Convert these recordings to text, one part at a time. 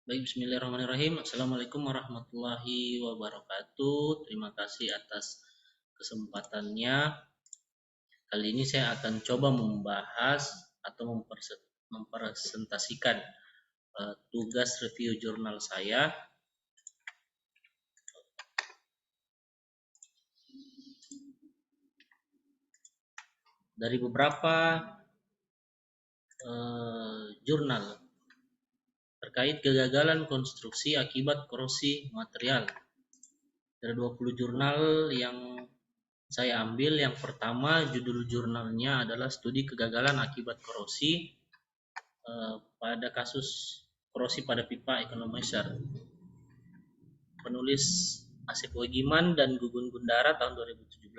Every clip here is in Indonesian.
Baik, bismillahirrahmanirrahim. Assalamualaikum warahmatullahi wabarakatuh. Terima kasih atas kesempatannya. Kali ini saya akan coba membahas atau mempresentasikan tugas review jurnal saya dari beberapa jurnal terkait kegagalan konstruksi akibat korosi material. Dari 20 jurnal yang saya ambil, yang pertama judul jurnalnya adalah studi kegagalan akibat korosi pada kasus korosi pada pipa economizer. Penulis Asep Wegiman dan Gugun Gundara tahun 2017.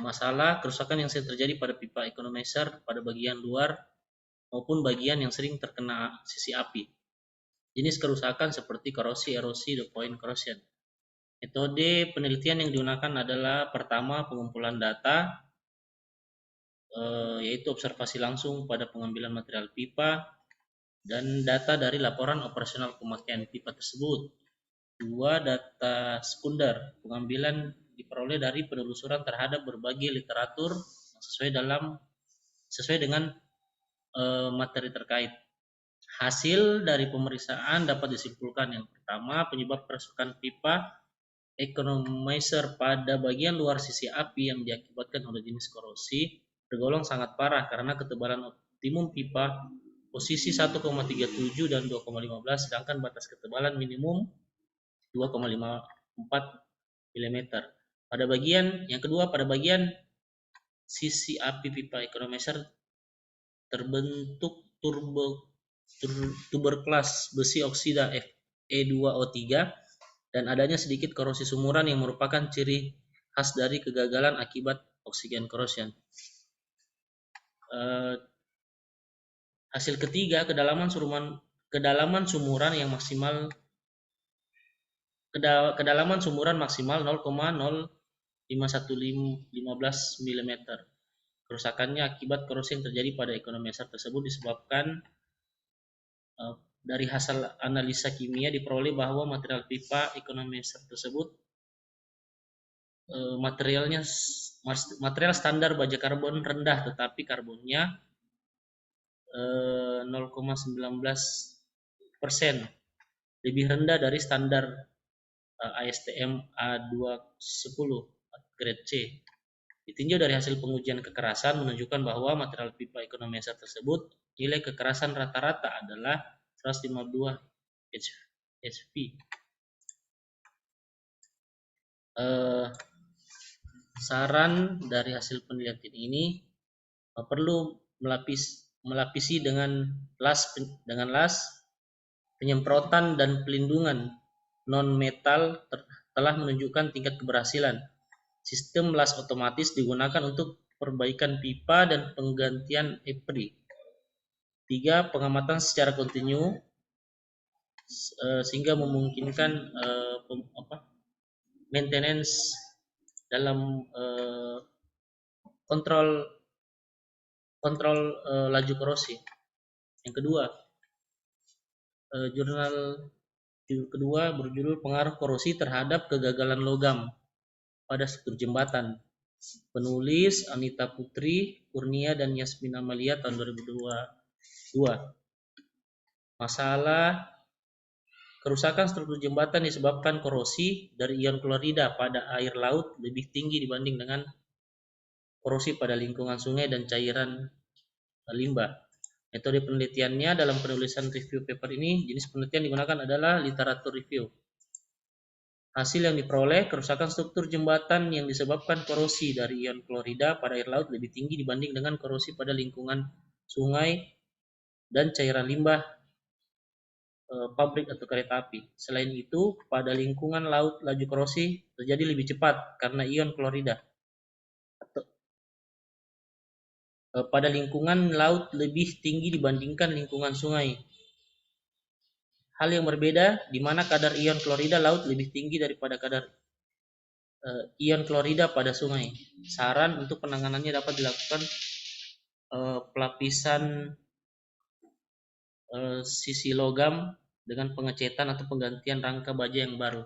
Masalah kerusakan yang sering terjadi pada pipa economizer pada bagian luar maupun bagian yang sering terkena sisi api. Jenis kerusakan seperti korosi, erosi, the point corrosion. Metode penelitian yang digunakan adalah pertama pengumpulan data, yaitu observasi langsung pada pengambilan material pipa dan data dari laporan operasional pemakaian pipa tersebut. Dua, data sekunder, pengambilan diperoleh dari penelusuran terhadap berbagai literatur yang sesuai dengan materi terkait. Hasil dari pemeriksaan dapat disimpulkan: yang pertama, penyebab kerusakan pipa economizer pada bagian luar sisi api yang diakibatkan oleh jenis korosi tergolong sangat parah karena ketebalan optimum pipa posisi 1,37 dan 2,15, sedangkan batas ketebalan minimum 2,54 mm. Pada bagian yang kedua, pada bagian sisi api pipa economizer terbentuk tuberkelas besi oksida Fe2O3 dan adanya sedikit korosi sumuran yang merupakan ciri khas dari kegagalan akibat oksigen corrosion. Hasil ketiga, kedalaman sumuran yang maksimal kedalaman sumuran maksimal 0,05115 mm. Kerusakannya akibat korosi yang terjadi pada economizer tersebut disebabkan dari hasil analisa kimia diperoleh bahwa material pipa economizer tersebut material standar baja karbon rendah, tetapi karbonnya 0,19% lebih rendah dari standar ASTM A210 grade C. Ditinjau dari hasil pengujian kekerasan menunjukkan bahwa material pipa economizer tersebut nilai kekerasan rata-rata adalah 152 HP. Saran dari hasil penelitian ini perlu melapisi dengan las penyemprotan dan pelindungan non metal telah menunjukkan tingkat keberhasilan. Sistem las otomatis digunakan untuk perbaikan pipa dan penggantian EPRI. 3. Pengamatan secara kontinu sehingga memungkinkan maintenance dalam kontrol laju korosi. Yang kedua, jurnal kedua berjudul pengaruh korosi terhadap kegagalan logam pada struktur jembatan. Penulis Anita Putri Kurnia dan Yasmin Amalia tahun 2022. Masalah kerusakan struktur jembatan disebabkan korosi dari ion klorida pada air laut lebih tinggi dibanding dengan korosi pada lingkungan sungai dan cairan limbah. Metode penelitiannya dalam penulisan review paper ini, jenis penelitian digunakan adalah literatur review. Hasil yang diperoleh, kerusakan struktur jembatan yang disebabkan korosi dari ion klorida pada air laut lebih tinggi dibanding dengan korosi pada lingkungan sungai dan cairan limbah pabrik atau kereta api. Selain itu, pada lingkungan laut laju korosi terjadi lebih cepat karena ion klorida. Pada lingkungan laut lebih tinggi dibandingkan lingkungan sungai. Hal yang berbeda di mana kadar ion klorida laut lebih tinggi daripada kadar ion klorida pada sungai. Saran untuk penanganannya dapat dilakukan pelapisan sisi logam dengan pengecetan atau penggantian rangka baja yang baru.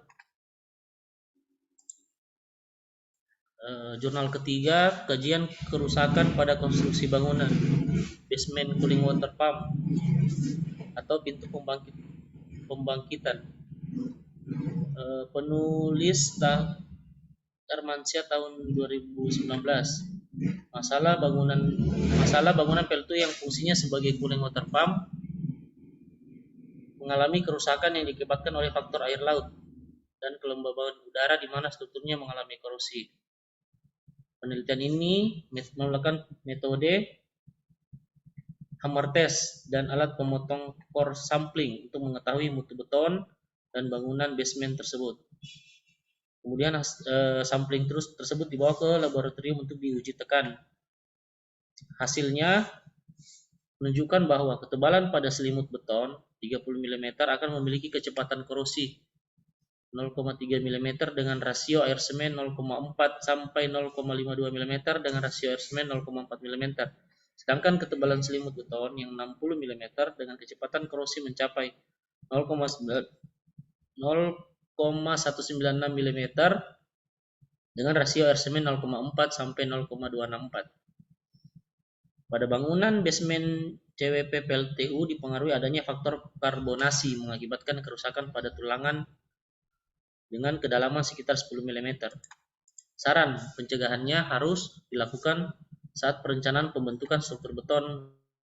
Jurnal ketiga, kajian kerusakan pada konstruksi bangunan, basement cooling water pump atau pintu pembangkitan. Penulis Armansyah tahun 2019. Masalah bangunan PLTU yang fungsinya sebagai cooling water pump mengalami kerusakan yang diakibatkan oleh faktor air laut dan kelembaban udara di mana strukturnya mengalami korosi. Penelitian ini menggunakan metode hammer test dan alat pemotong core sampling untuk mengetahui mutu beton dan bangunan basement tersebut. Kemudian sampling tersebut dibawa ke laboratorium untuk diuji tekan. Hasilnya menunjukkan bahwa ketebalan pada selimut beton 30 mm akan memiliki kecepatan korosi 0,3 mm dengan rasio air semen 0,4 sampai 0,52 mm dengan rasio air semen 0,4 mm. Sedangkan ketebalan selimut beton yang 60 mm dengan kecepatan korosi mencapai 0,196 mm dengan rasio air semen 0,4 sampai 0,264. Pada bangunan basement CWP PLTU dipengaruhi adanya faktor karbonasi mengakibatkan kerusakan pada tulangan dengan kedalaman sekitar 10 mm. Saran pencegahannya harus dilakukan saat perencanaan pembentukan struktur beton